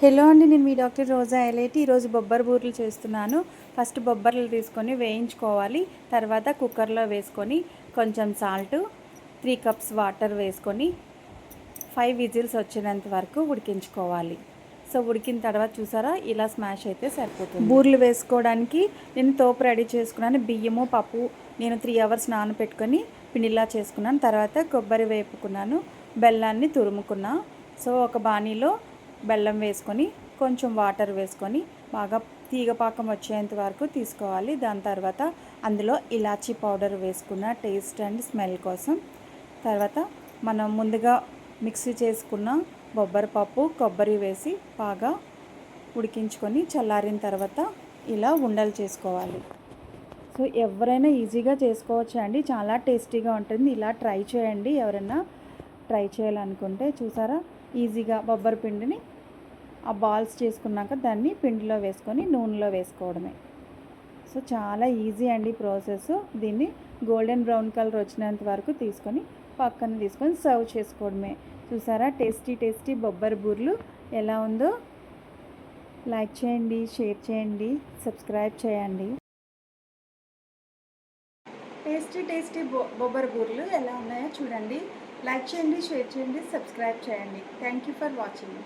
Hello అండి, నేను మీ doctor రోజా ఎలేటి. ఈరోజు బొబ్బరి బూరెలు చేస్తున్నాను. ఫస్ట్ బొబ్బర్లు తీసుకొని వేయించుకోవాలి. తర్వాత కుక్కర్లో వేసుకొని కొంచెం సాల్ట్, 3 కప్స్ వాటర్ వేసుకొని 5 విజిల్స్ వచ్చేంత వరకు ఉడికించుకోవాలి. సో ఉడికిన తర్వాత చూసారా, ఇలా స్మాష్ అయితే సరిపోతుంది. బూరెలు వేసుకోవడానికి నేను తోపు రెడీ చేసుకున్నాను. బియ్యము, పప్పు నేను 3 అవర్స్ నానబెట్టుకొని పిండిలా చేసుకున్నాను. తర్వాత కొబ్బరి వేపుకున్నాను, బెల్లాన్ని తురుముకున్నా. సో ఒక బాణీలో బెల్లం వేసుకొని కొంచెం వాటర్ వేసుకొని బాగా తీగపాకం వచ్చేంత వరకు తీసుకోవాలి. దాని తర్వాత అందులో ఇలాచీ పౌడర్ వేసుకున్న టేస్ట్ అండ్ స్మెల్ కోసం. తర్వాత మనం ముందుగా మిక్సీ చేసుకున్న బొబ్బరి పప్పు, కొబ్బరి వేసి బాగా ఉడికించుకొని చల్లారిన తర్వాత ఇలా ఉండలు చేసుకోవాలి. సో ఎవరైనా ఈజీగా చేసుకోవచ్చు అండి, చాలా టేస్టీగా ఉంటుంది. ఇలా ట్రై చేయండి ఎవరైనా ట్రై చేయాలనుకుంటే. చూసారా, ఈజీగా బొబ్బరి పిండిని ఆ బాల్స్ చేసుకున్నాక దాన్ని పిండిలో వేసుకొని నూనెలో వేసుకోవడమే. సో చాలా ఈజీ అండి ప్రాసెస్. దీన్ని గోల్డెన్ బ్రౌన్ కలర్ వచ్చినంత వరకు తీసుకొని పక్కన తీసుకొని సర్వ్ చేసుకోవడమే. చూసారా, టేస్టీ టేస్టీ బొబ్బరి బూరెలు ఎలా ఉందో. లైక్ చేయండి, షేర్ చేయండి, సబ్స్క్రైబ్ చేయండి. టేస్టీ టేస్టీ బొబ్బరి బూరెలు ఎలా ఉన్నాయో చూడండి. లైక్ చేయండి, షేర్ చేయండి, సబ్స్క్రైబ్ చేయండి. Thank you for watching.